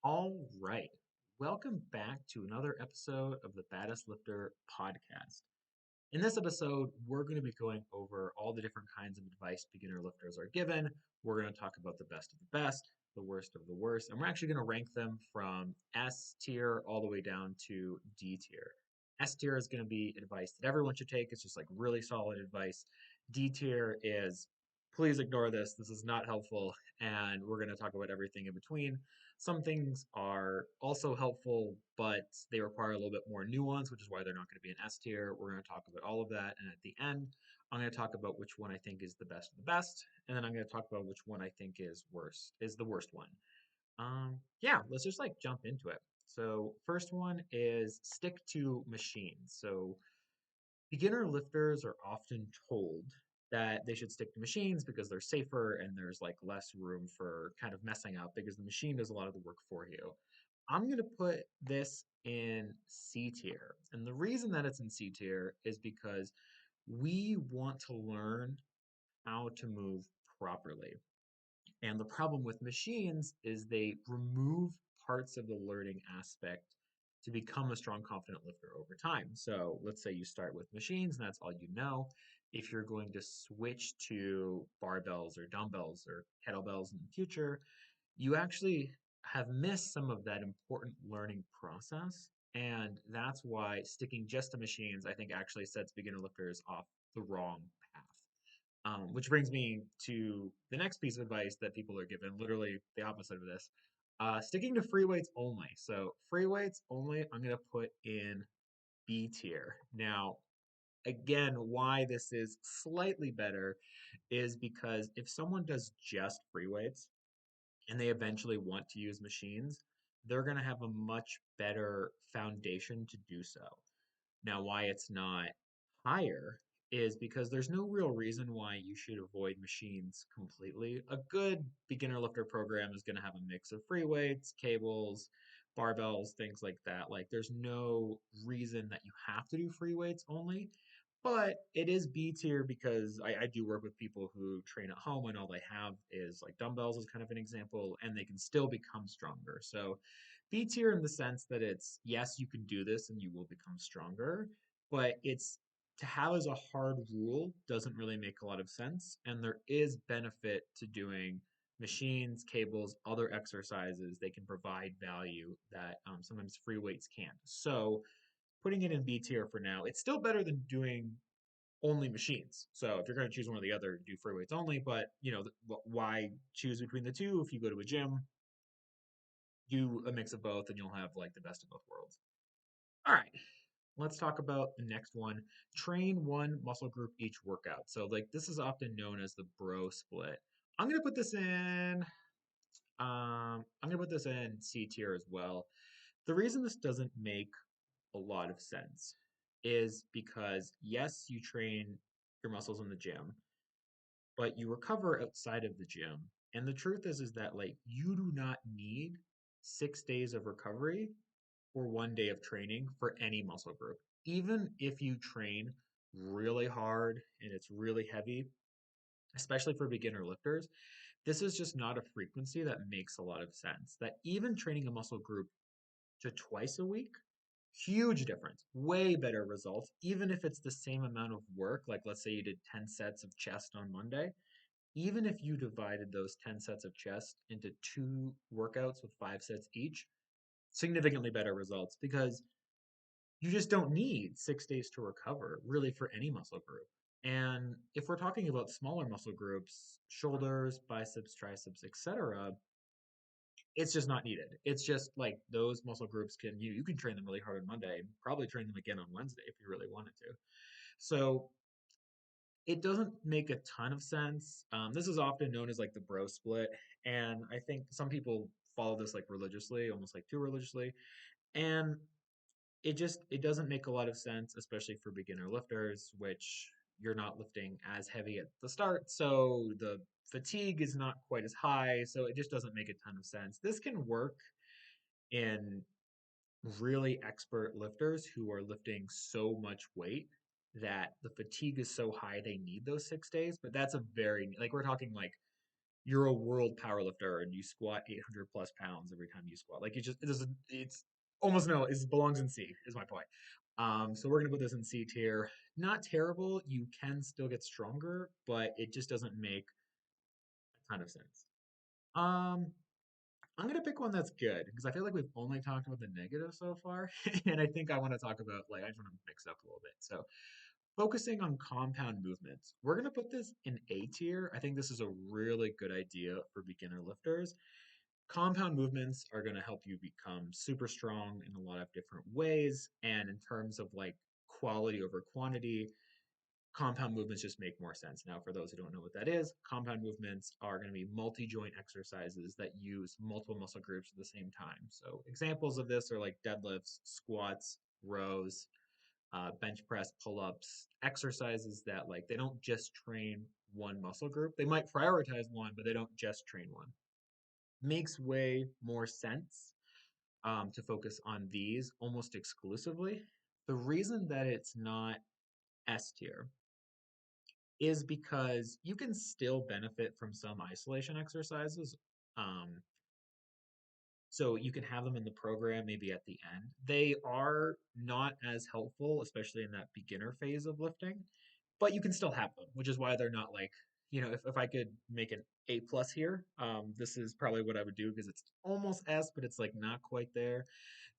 All right. Welcome back to another episode of the Baddest Lifter podcast. In this episode, we're going to be going over all the different kinds of advice beginner lifters are given. We're going to talk about the best of the best, the worst of the worst, and we're actually going to rank them from S tier all the way down to D tier. S tier is going to be advice that everyone should take. It's just like really solid advice. D tier is please ignore this. This is not helpful. And we're going to talk about everything in between. Some things are also helpful, but they require a little bit more nuance, which is why they're not going to be an S tier. We're going to talk about all of that. And at the end, I'm going to talk about which one I think is the best of the best. And then I'm going to talk about which one I think is worse, is the worst one. Yeah, let's just like jump into it. So, first one is stick to machines. So, beginner lifters are often told that they should stick to machines because they're safer and there's like less room for kind of messing up because the machine does a lot of the work for you. I'm going to put this in C tier. And the reason that it's in C tier is because we want to learn how to move properly. And the problem with machines is they remove parts of the learning aspect to become a strong, confident lifter over time. So let's say you start with machines and that's all you know. If you're going to switch to barbells or dumbbells or kettlebells in the future, you actually have missed some of that important learning process. And that's why sticking just to machines, I think, actually sets beginner lifters off the wrong path. Which brings me to the next piece of advice that people are given, literally the opposite of this. Sticking to free weights only. So, free weights only, I'm going to put in B tier. Now, again, why this is slightly better is because if someone does just free weights and they eventually want to use machines, they're going to have a much better foundation to do so. Now, why it's not higher is because there's no real reason why you should avoid machines completely. A good beginner lifter program is going to have a mix of free weights, cables, barbells, things like that. Like, there's no reason that you have to do free weights only. But it is B tier because I do work with people who train at home and all they have is like dumbbells as kind of an example, and they can still become stronger. So B tier in the sense that it's yes, you can do this and you will become stronger, but it's to have as a hard rule doesn't really make a lot of sense. And there is benefit to doing machines, cables, other exercises. They can provide value that sometimes free weights can't. So putting it in B tier for now. It's still better than doing only machines. So if you're going to choose one or the other, do free weights only. But why choose between the two? If you go to a gym, do a mix of both, and you'll have like the best of both worlds. All right, let's talk about the next one. Train one muscle group each workout. So like this is often known as the bro split. I'm gonna put this in. I'm gonna put this in C tier as well. The reason this doesn't make a lot of sense is because yes, you train your muscles in the gym, but you recover outside of the gym. And the truth is that like you do not need 6 days of recovery for 1 day of training for any muscle group. Even if you train really hard and it's really heavy, especially for beginner lifters, this is just not a frequency that makes a lot of sense. That even training a muscle group to twice a week, huge difference, way better results, even if it's the same amount of work. Like, let's say you did 10 sets of chest on Monday, even if you divided those 10 sets of chest into two workouts with 5 sets each, significantly better results because you just don't need 6 days to recover really for any muscle group. And if we're talking about smaller muscle groups, shoulders, biceps, triceps, etc., it's just not needed. It's just like those muscle groups you can train them really hard on Monday and probably train them again on Wednesday if you really wanted to. So it doesn't make a ton of sense. This is often known as like the bro split, and I think some people follow this like religiously, almost like too religiously, and it doesn't make a lot of sense, especially for beginner lifters, which you're not lifting as heavy at the start, so the fatigue is not quite as high, so it just doesn't make a ton of sense. This can work in really expert lifters who are lifting so much weight that the fatigue is so high they need those 6 days. But that's a very like we're talking like you're a world power lifter and you squat 800 plus pounds every time you squat. Like it's almost no, it belongs in C is my point. So we're gonna put this in C tier. Not terrible. You can still get stronger, but it just doesn't make a ton of sense. Um, I'm gonna pick one that's good because I feel like we've only talked about the negative so far, and I think I want to talk about like I just want to mix it up a little bit. So focusing on compound movements, we're gonna put this in A tier. I think this is a really good idea for beginner lifters. Compound movements are going to help you become super strong in a lot of different ways. And in terms of like quality over quantity, compound movements just make more sense. Now, for those who don't know what that is, compound movements are going to be multi joint exercises that use multiple muscle groups at the same time. So, examples of this are like deadlifts, squats, rows, bench press, pull ups, exercises that like they don't just train one muscle group. They might prioritize one, but they don't just train one. Makes way more sense to focus on these almost exclusively. The reason that it's not S tier is because you can still benefit from some isolation exercises. Um, so you can have them in the program maybe at the end. They are not as helpful, especially in that beginner phase of lifting, but you can still have them, which is why they're not like, if I could make an A plus here, this is probably what I would do because it's almost S, but it's like not quite there.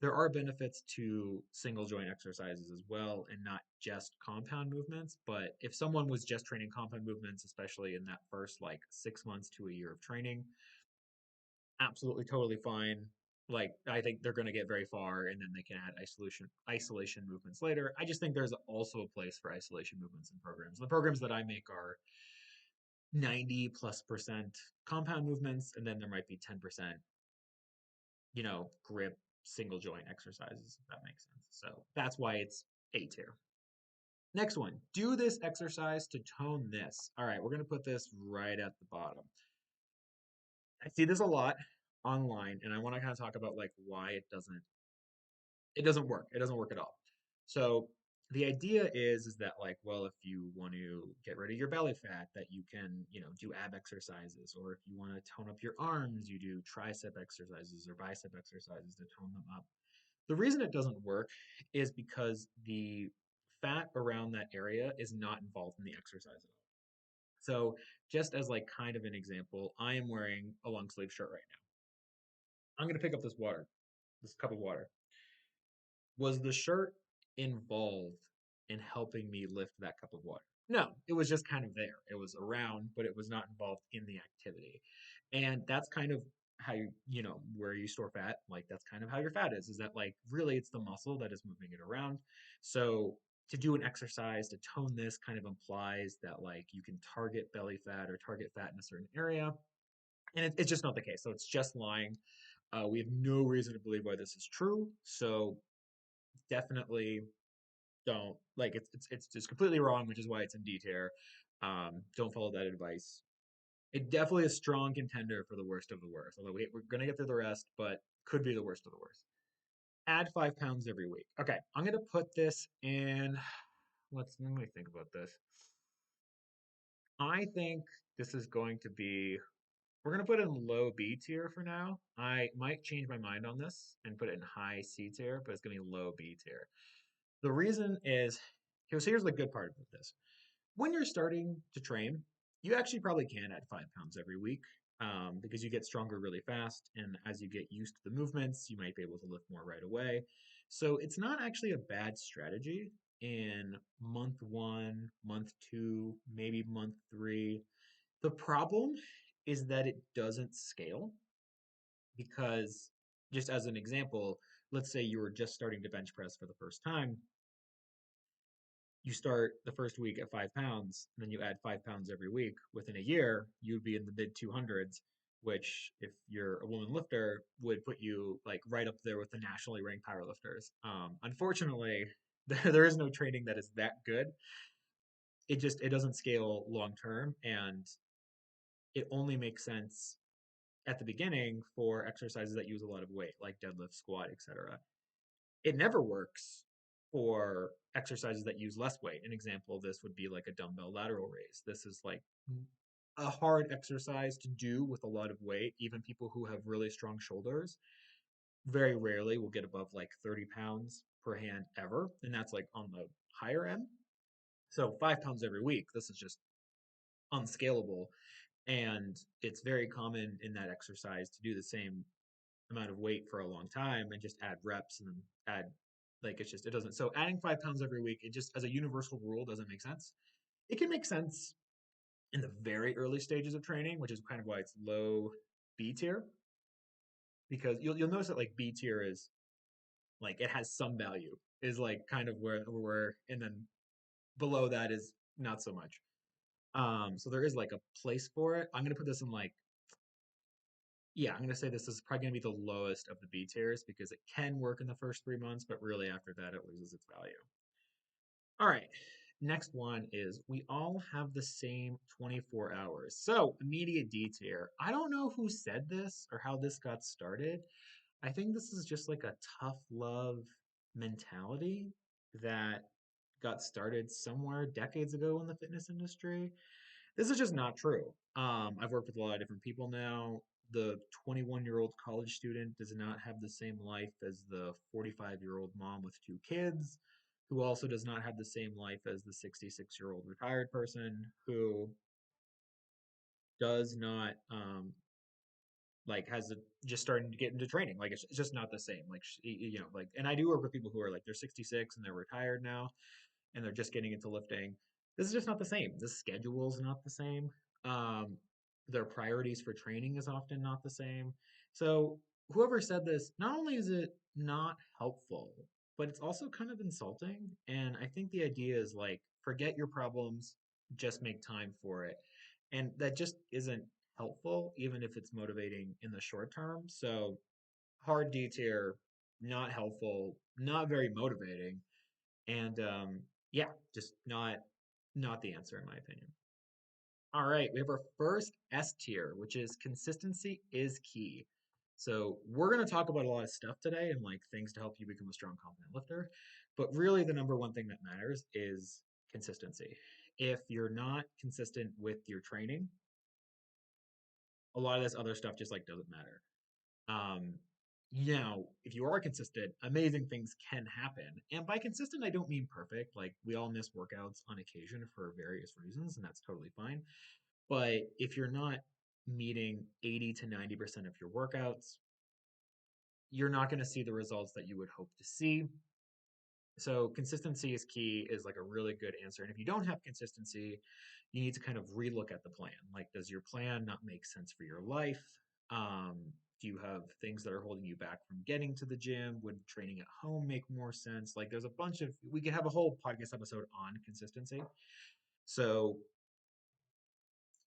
There are benefits to single joint exercises as well, and not just compound movements. But if someone was just training compound movements, especially in that first like 6 months to a year of training, absolutely totally fine. Like I think they're going to get very far, and then they can add isolation movements later. I just think there's also a place for isolation movements in programs. The programs that I make are 90+% compound movements, and then there might be 10%, grip single joint exercises, if that makes sense. So that's why it's A tier. Next one, do this exercise to tone this. All right, we're going to put this right at the bottom. I see this a lot online, and I want to kind of talk about like why it doesn't work. It doesn't work at all. So the idea is that like, well, if you want to get rid of your belly fat, that you can, do ab exercises, or if you want to tone up your arms, you do tricep exercises or bicep exercises to tone them up. The reason it doesn't work is because the fat around that area is not involved in the exercise at all. So just as like kind of an example, I am wearing a long sleeve shirt right now. I'm going to pick up this cup of water. Was the shirt involved in helping me lift that cup of water? No, it was just kind of there. It was around, but it was not involved in the activity. And that's kind of how where you store fat, like that's kind of how your fat is that like really it's the muscle that is moving it around. So to do an exercise to tone this kind of implies that like you can target belly fat or target fat in a certain area. And it's just not the case. So it's just lying. We have no reason to believe why this is true. So definitely don't like it's just completely wrong, which is why it's in D tier. Don't follow that advice. It definitely a strong contender for the worst of the worst. Although we're gonna get through the rest, but could be the worst of the worst. Add 5 pounds every week. Okay, I'm gonna put this in. Let me think about this. I think this is going to be. We're gonna put it in low B tier for now. I might change my mind on this and put it in high C tier, but it's gonna be low B tier. The reason is here's the good part of this. When you're starting to train, you actually probably can add 5 pounds every week because you get stronger really fast. And as you get used to the movements, you might be able to lift more right away. So it's not actually a bad strategy in month one, month two, maybe month three. The problem is that it doesn't scale because, just as an example, let's say you were just starting to bench press for the first time. You start the first week at 5 pounds, and then you add 5 pounds every week. Within a year, you'd be in the mid 200s, which, if you're a woman lifter, would put you like right up there with the nationally ranked powerlifters. Unfortunately, there is no training that is that good. It doesn't scale long term, and it only makes sense at the beginning for exercises that use a lot of weight, like deadlift, squat, etc. It never works for exercises that use less weight. An example of this would be like a dumbbell lateral raise. This is like a hard exercise to do with a lot of weight. Even people who have really strong shoulders very rarely will get above like 30 pounds per hand ever. And that's like on the higher end. So 5 pounds every week, this is just unscalable. And it's very common in that exercise to do the same amount of weight for a long time and just add reps and then add, like, it's just, it doesn't. So adding 5 pounds every week, it just, as a universal rule, doesn't make sense. It can make sense in the very early stages of training, which is kind of why it's low B tier, because you'll notice that like B tier is like it has some value, is like kind of where and then below that is not so much. So there is like a place for it. I'm gonna put this in like, yeah, I'm gonna say this is probably gonna be the lowest of the B tiers because it can work in the first 3 months, but really after that it loses its value. All right. Next one is we all have the same 24 hours. So, immediate D tier. I don't know who said this or how this got started. I think this is just like a tough love mentality that got started somewhere decades ago in the fitness industry. This is just not true. I've worked with a lot of different people now. The 21-year-old college student does not have the same life as the 45-year-old mom with two kids, who also does not have the same life as the 66-year-old retired person who does not like has a, just starting to get into training. Like it's just not the same. Like like, and I do work with people who are like they're 66 and they're retired now, and they're just getting into lifting. This is just not the same. The schedule's not the same. Um, their priorities for training is often not the same. So whoever said this, not only is it not helpful, but it's also kind of insulting. And I think the idea is like, forget your problems, just make time for it. And that just isn't helpful, even if it's motivating in the short term. So hard D tier, not helpful, not very motivating, and yeah, just not the answer in my opinion. All right, we have our first S tier, which is consistency is key. So we're going to talk about a lot of stuff today and like things to help you become a strong, confident lifter. But really, the number one thing that matters is consistency. If you're not consistent with your training, a lot of this other stuff just like doesn't matter. Um, if you are consistent, amazing things can happen. And by consistent, I don't mean perfect. Like we all miss workouts on occasion for various reasons, and that's totally fine. But if you're not meeting 80 to 90% of your workouts, you're not going to see the results that you would hope to see. So consistency is key is like a really good answer. And if you don't have consistency, you need to kind of relook at the plan. Like, does your plan not make sense for your life? Do you have things that are holding you back from getting to the gym? Would training at home make more sense? Like, there's a bunch of, we could have a whole podcast episode on consistency. So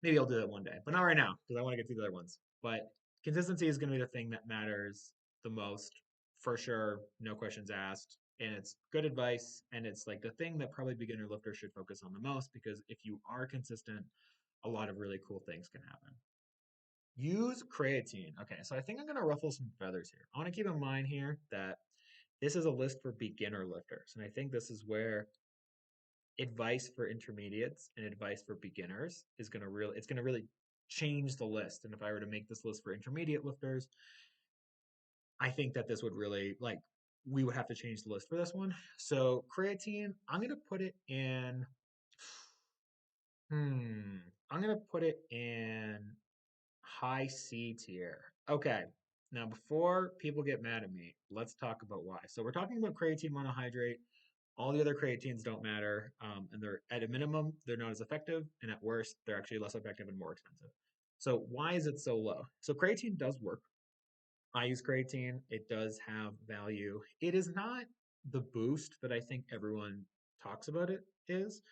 maybe I'll do that one day, but not right now because I want to get through the other ones. But consistency is going to be the thing that matters the most for sure, no questions asked. And it's good advice. And it's like the thing that probably beginner lifters should focus on the most because if you are consistent, a lot of really cool things can happen. Use creatine. Okay, so I think I'm going to ruffle some feathers here. I want to keep in mind here that this is a list for beginner lifters. And I think this is where advice for intermediates and advice for beginners is going to really change the list. And if I were to make this list for intermediate lifters, I think that this would really like we would have to change the list for this one. So creatine, I'm going to put it in I'm going to put it in high C tier. Okay. Now, before people get mad at me, let's talk about why. So, we're talking about creatine monohydrate. All the other creatines don't matter, and they're at a minimum, they're not as effective, and at worst, they're actually less effective and more expensive. So, why is it so low? So, creatine does work. I use creatine, it does have value. It is not the boost that I think everyone talks about it is.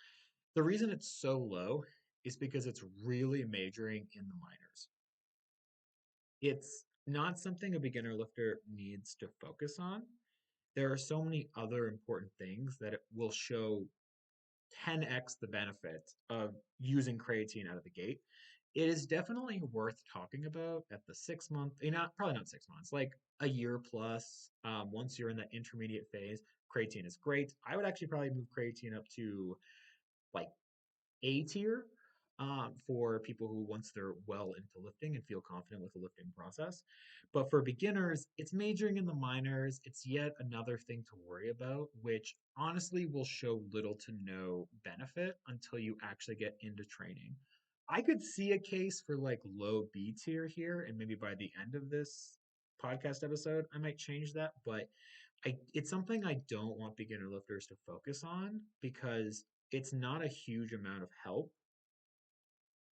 The reason it's so low is because it's really majoring in the minors. It's not something a beginner lifter needs to focus on. There are so many other important things that it will show 10x the benefit of using creatine out of the gate. It is definitely worth talking about at the 6 month, probably not 6 months, like a year plus. Once you're in that intermediate phase, creatine is great. I would actually probably move creatine up to like A tier. for people who once they're well into lifting and feel confident with the lifting process. But for beginners, it's majoring in the minors. It's yet another thing to worry about, which honestly will show little to no benefit until you actually get into training. I could see a case for like low B tier here, and maybe by the end of this podcast episode, I might change that. But it's something I don't want beginner lifters to focus on because it's not a huge amount of help,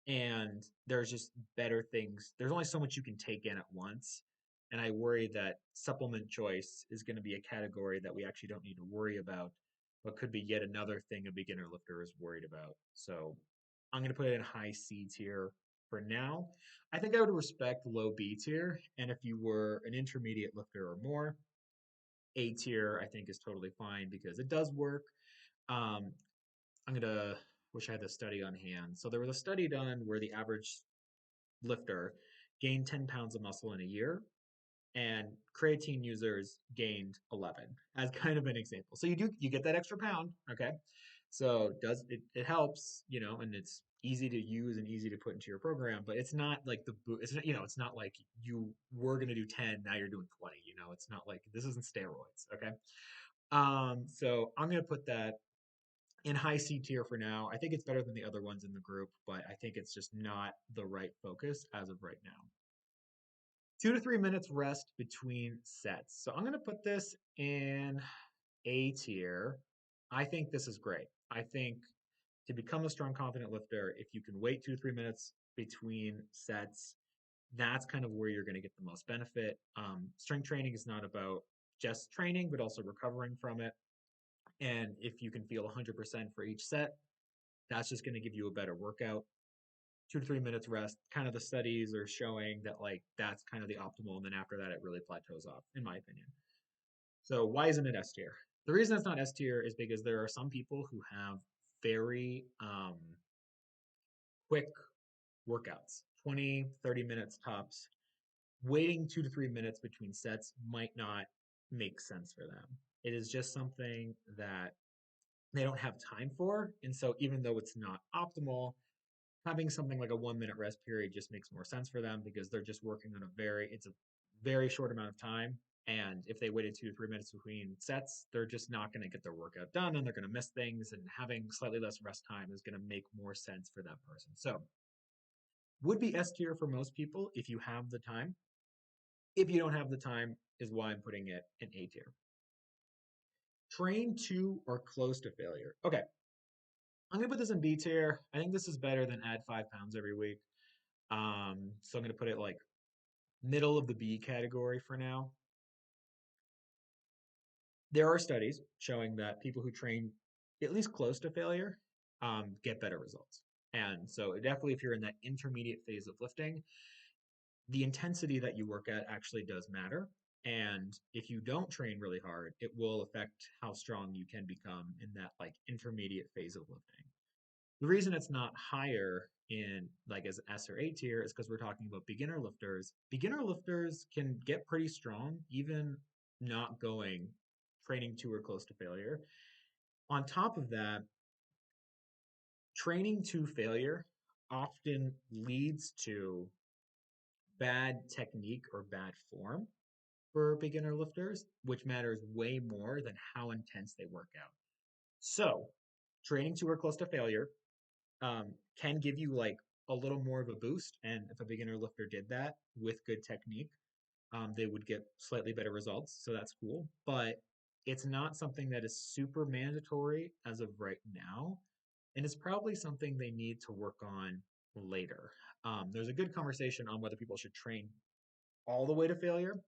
and there's just better things. There's only so much you can take in at once. And I worry that supplement choice is going to be a category that we actually don't need to worry about, but could be yet another thing a beginner lifter is worried about. So I'm going to put it in high C tier for now. I think I would respect low B tier. And if you were an intermediate lifter or more, A tier I think is totally fine because it does work. Um, I'm gonna wish I had the study on hand. So there was a study done where the average lifter gained 10 pounds of muscle in a year, and creatine users gained 11 as kind of an example. So you get that extra pound, okay? So it helps, and it's easy to use and easy to put into your program, but it's not like it's not, it's not like you were going to do 10, now you're doing 20, it's not like this isn't steroids, okay? So I'm going to put that in high C tier for now. I think it's better than the other ones in the group, but I think it's just not the right focus as of right now. 2 to 3 minutes rest between sets. So I'm going to put this in A tier. I think this is great. I think to become a strong, confident lifter, if you can wait 2 to 3 minutes between sets, that's kind of where you're going to get the most benefit. Strength training is not about just training, but also recovering from it. And if you can feel 100% for each set, that's just going to give you a better workout. 2 to 3 minutes rest. Kind of the studies are showing that like that's kind of the optimal, and then after that, it really plateaus off, in my opinion. So why isn't it S tier? The reason it's not S tier is because there are some people who have very quick workouts, 20, 30 minutes tops. Waiting 2 to 3 minutes between sets might not make sense for them. It is just something that they don't have time for. And so even though it's not optimal, having something like a 1 minute rest period just makes more sense for them because they're just working on it's a very short amount of time. And if they waited 2 to 3 minutes between sets, they're just not going to get their workout done and they're going to miss things. And having slightly less rest time is going to make more sense for that person. So, would be S tier for most people if you have the time. If you don't have the time, is why I'm putting it in A tier. Train to or close to failure. Okay, I'm gonna put this in B tier. I think this is better than add 5 pounds every week. So I'm gonna put it like middle of the B category for now. There are studies showing that people who train at least close to failure get better results. And so definitely if you're in that intermediate phase of lifting, the intensity that you work at actually does matter. And if you don't train really hard, it will affect how strong you can become in that like intermediate phase of lifting. The reason it's not higher in like as S or A tier is because we're talking about beginner lifters. Beginner lifters can get pretty strong, even not going training to or close to failure. On top of that, training to failure often leads to bad technique or bad form for beginner lifters, which matters way more than how intense they work out. So, training to or close to failure can give you like a little more of a boost. And if a beginner lifter did that with good technique, they would get slightly better results. So that's cool. But it's not something that is super mandatory as of right now. And it's probably something they need to work on later. There's a good conversation on whether people should train all the way to failure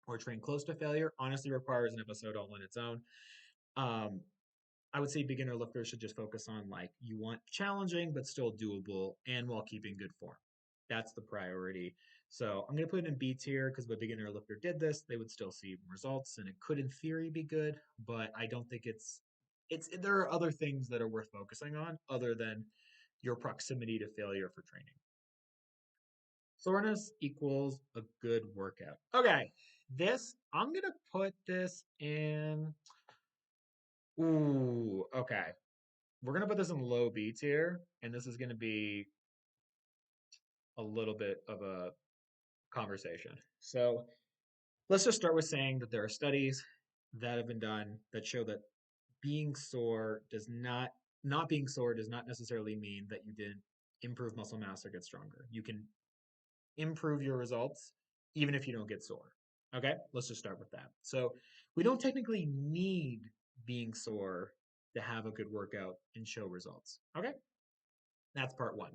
or train close to failure. Honestly, requires an episode all on its own. Um, I would say beginner lifters should just focus on like you want challenging but still doable and while keeping good form. That's the priority. So I'm going to put it in B tier because if a beginner lifter did this, they would still see results and it could in theory be good, but I don't think there are other things that are worth focusing on other than your proximity to failure for training. Soreness equals a good workout. Okay, I'm going to put this in. Ooh, okay. we're going to put this in low B tier, and this is going to be a little bit of a conversation. So let's just start with saying that there are studies that have been done that show that being sore does not being sore does not necessarily mean that you didn't improve muscle mass or get stronger. You can improve your results even if you don't get sore. Okay, let's just start with that. So we don't technically need being sore to have a good workout and show results. Okay, that's part one.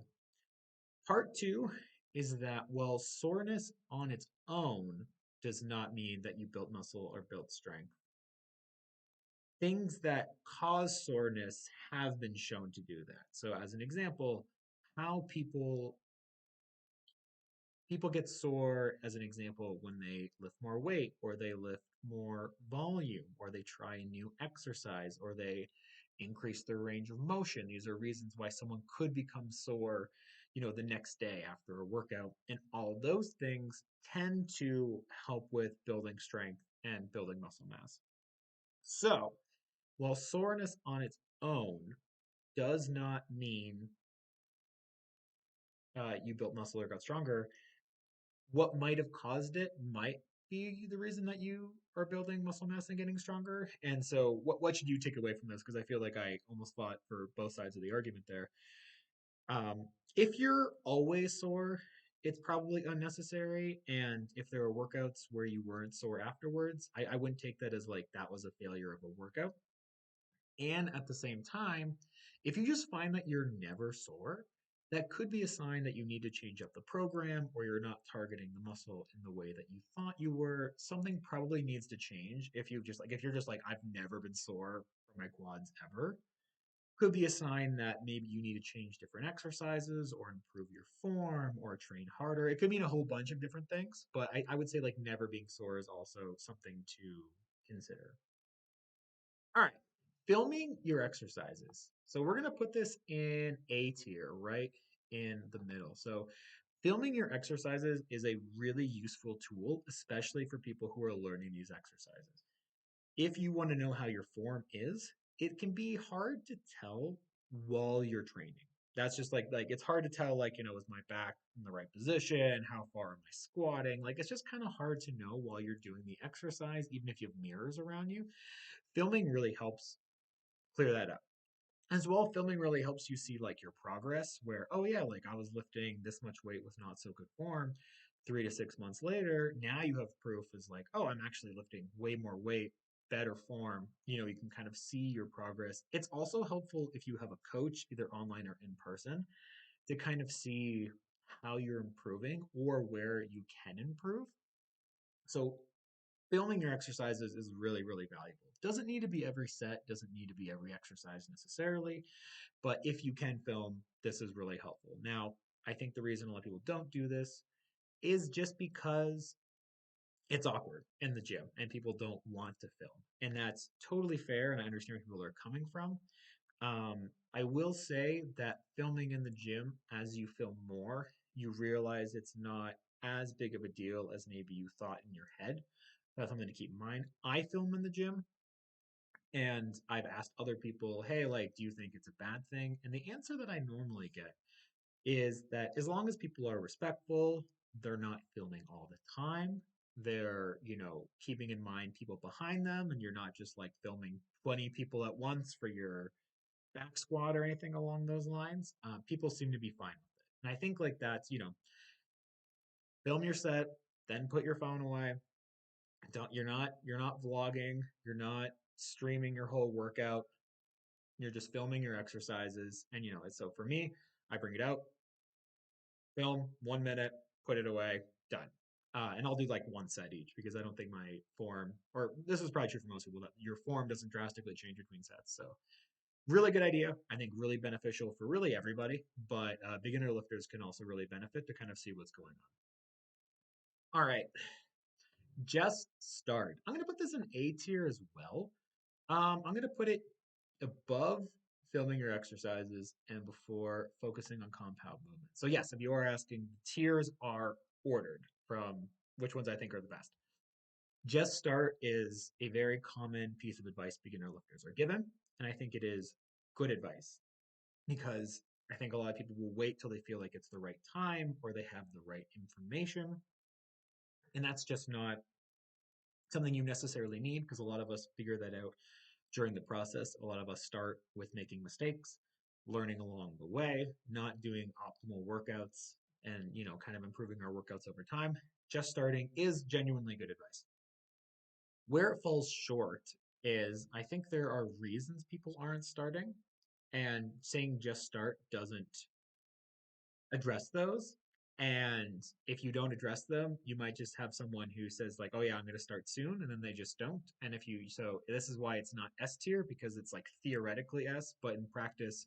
Part two is that while soreness on its own does not mean that you built muscle or built strength, things that cause soreness have been shown to do that. So, as an example, how people get sore, as an example, when they lift more weight or they lift more volume or they try a new exercise or they increase their range of motion. These are reasons why someone could become sore, the next day after a workout. And all those things tend to help with building strength and building muscle mass. So, while soreness on its own does not mean you built muscle or got stronger, what might have caused it might be the reason that you are building muscle mass and getting stronger. And so, what should you take away from this? Because I feel like I almost fought for both sides of the argument there. If you're always sore, it's probably unnecessary. And if there are workouts where you weren't sore afterwards, I wouldn't take that as like that was a failure of a workout. And at the same time, if you just find that you're never sore, that could be a sign that you need to change up the program or you're not targeting the muscle in the way that you thought you were. Something probably needs to change. If you're just like I've never been sore for my quads ever, could be a sign that maybe you need to change different exercises or improve your form or train harder. It could mean a whole bunch of different things, but I would say like never being sore is also something to consider. All right, filming your exercises. So we're going to put this in A tier, right in the middle. So filming your exercises is a really useful tool, especially for people who are learning these exercises. If you want to know how your form is, it can be hard to tell while you're training. That's just like it's hard to tell is my back in the right position? How far am I squatting? Like it's just kind of hard to know while you're doing the exercise, even if you have mirrors around you. Filming really helps clear that up. As well, filming really helps you see like your progress where, oh yeah, like I was lifting this much weight with not so good form. 3 to 6 months later, now you have proof is like, oh, I'm actually lifting way more weight, better form. You can kind of see your progress. It's also helpful if you have a coach, either online or in person, to kind of see how you're improving or where you can improve. So filming your exercises is really, really valuable. Doesn't need to be every set, doesn't need to be every exercise necessarily, but if you can film, this is really helpful. Now, I think the reason a lot of people don't do this is just because it's awkward in the gym and people don't want to film. And that's totally fair. And I understand where people are coming from. I will say that filming in the gym, as you film more, you realize it's not as big of a deal as maybe you thought in your head. That's something to keep in mind. I film in the gym and I've asked other people, hey, like, do you think it's a bad thing? And the answer that I normally get is that as long as people are respectful, they're not filming all the time. They're, keeping in mind people behind them, and you're not just like filming 20 people at once for your back squat or anything along those lines. People seem to be fine with it. And I think like that's, film your set, then put your phone away. Don't you're not vlogging, you're not streaming your whole workout. You're just filming your exercises. And so for me, I bring it out, film 1 minute, put it away, done. And I'll do like one set each because I don't think my form, or this is probably true for most people, that your form doesn't drastically change between sets. So really good idea. I think really beneficial for really everybody, but beginner lifters can also really benefit to kind of see what's going on. All right, just start. I'm going to put this in A tier as well. I'm going to put it above filming your exercises and before focusing on compound movement. So yes, if you are asking, tiers are ordered from which ones I think are the best. Just start is a very common piece of advice beginner lifters are given, and I think it is good advice, because I think a lot of people will wait till they feel like it's the right time or they have the right information. And that's just not something you necessarily need, because a lot of us figure that out during the process. A lot of us start with making mistakes, learning along the way, not doing optimal workouts, and kind of improving our workouts over time. Just starting is genuinely good advice. Where it falls short is, I think there are reasons people aren't starting, and saying just start doesn't address those. And if you don't address them, you might just have someone who says like, "Oh yeah, I'm going to start soon," and then they just don't. And this is why it's not S tier, because it's like theoretically S, but in practice,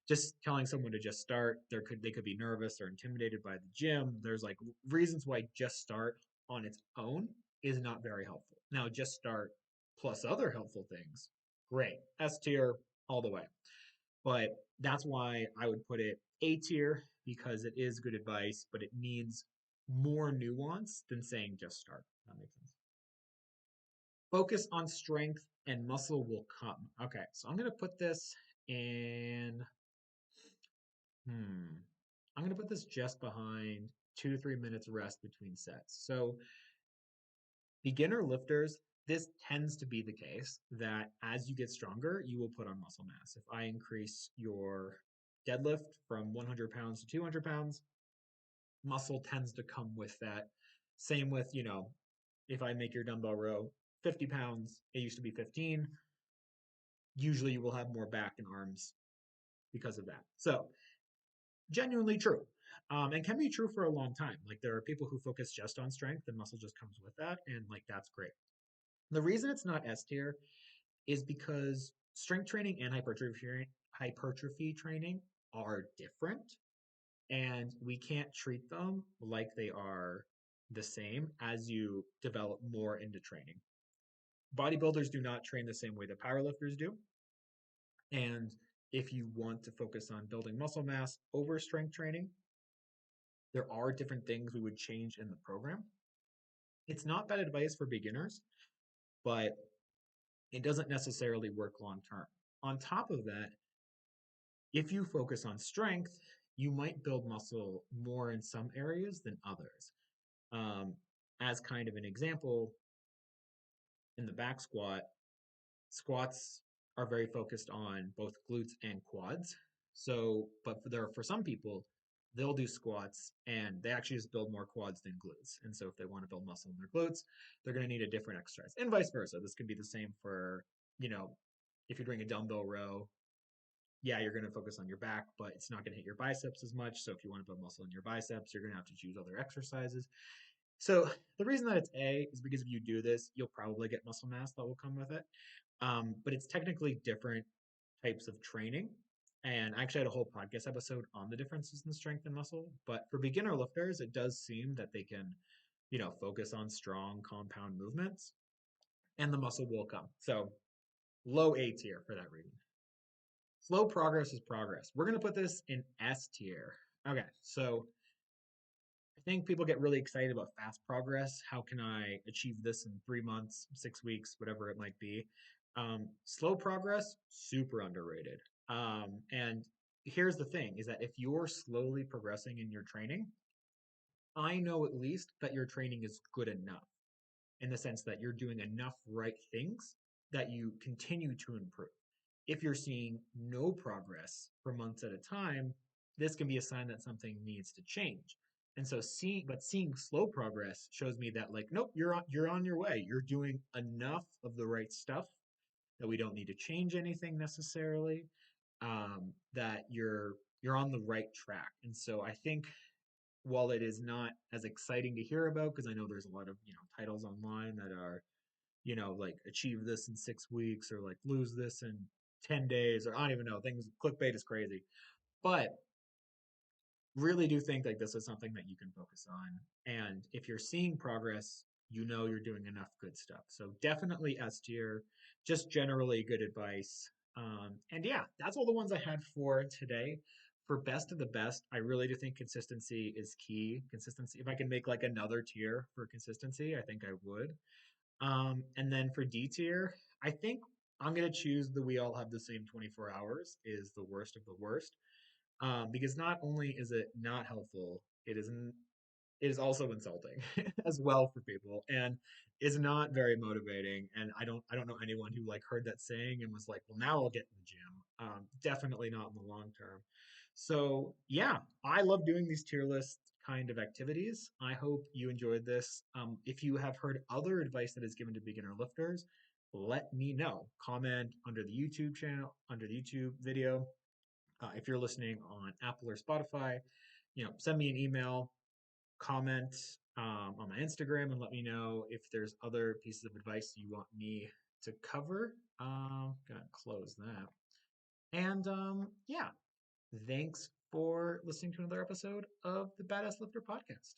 just telling someone to just start, they could be nervous or intimidated by the gym. There's like reasons why just start on its own is not very helpful. Now, just start plus other helpful things, great. S tier all the way. But that's why I would put it A tier, because it is good advice, but it needs more nuance than saying just start. That makes sense. Focus on strength and muscle will come. Okay, so I'm going to put this in. Hmm. I'm going to put this just behind 2 to 3 minutes rest between sets. So, beginner lifters, this tends to be the case that as you get stronger, you will put on muscle mass. If I increase your deadlift from 100 pounds to 200 pounds, muscle tends to come with that. Same with, if I make your dumbbell row 50 pounds, it used to be 15. Usually you will have more back and arms because of that. So, genuinely true. And can be true for a long time. Like there are people who focus just on strength and muscle just comes with that. And like that's great. The reason it's not S tier is because strength training and hypertrophy training are different, and we can't treat them like they are the same as you develop more into training. Bodybuilders do not train the same way that powerlifters do. And if you want to focus on building muscle mass over strength training, there are different things we would change in the program. It's not bad advice for beginners, but it doesn't necessarily work long term. On top of that, if you focus on strength, you might build muscle more in some areas than others. Um, as kind of an example, in the back squat, squats are very focused on both glutes and quads. So, but for some people, they'll do squats and they actually just build more quads than glutes. And so, if they want to build muscle in their glutes, they're going to need a different exercise, and vice versa. This could be the same for, if you're doing a dumbbell row, yeah, you're going to focus on your back, but it's not going to hit your biceps as much. So if you want to build muscle in your biceps, you're going to have to choose other exercises. So the reason that it's A is because if you do this, you'll probably get muscle mass that will come with it. But it's technically different types of training. And I actually had a whole podcast episode on the differences in strength and muscle. But for beginner lifters, it does seem that they can, focus on strong compound movements and the muscle will come. So low A tier for that reason. Slow progress is progress. We're going to put this in S tier. Okay, so I think people get really excited about fast progress. How can I achieve this in 3 months, 6 weeks, whatever it might be? Slow progress, super underrated. And here's the thing is that if you're slowly progressing in your training, I know at least that your training is good enough in the sense that you're doing enough right things that you continue to improve. If you're seeing no progress for months at a time, this can be a sign that something needs to change. And so seeing slow progress shows me that like, nope, you're on your way. You're doing enough of the right stuff that we don't need to change anything necessarily. That you're on the right track. And so I think while it is not as exciting to hear about, because I know there's a lot of titles online that are like achieve this in 6 weeks or like lose this in 10 days, or I don't even know, things clickbait is crazy, but really do think like this is something that you can focus on, and if you're seeing progress, you're doing enough good stuff. So definitely S tier, just generally good advice. And yeah, that's all the ones I had for today. For best of the best, I really do think consistency is key. Consistency, if I can make like another tier for consistency, I think I would. And then for D tier, I think I'm going to choose the we all have the same 24 hours is the worst of the worst. Because not only is it not helpful, it is also insulting as well for people and is not very motivating. And I don't know anyone who like heard that saying and was like, well, now I'll get in the gym. Definitely not in the long term. So yeah, I love doing these tier list kind of activities. I hope you enjoyed this. If you have heard other advice that is given to beginner lifters, let me know. Comment under the YouTube channel, under the YouTube video. If you're listening on Apple or Spotify, send me an email, comment on my Instagram, and let me know if there's other pieces of advice you want me to cover. Gonna close that. And yeah, thanks for listening to another episode of the Badass Lifter podcast.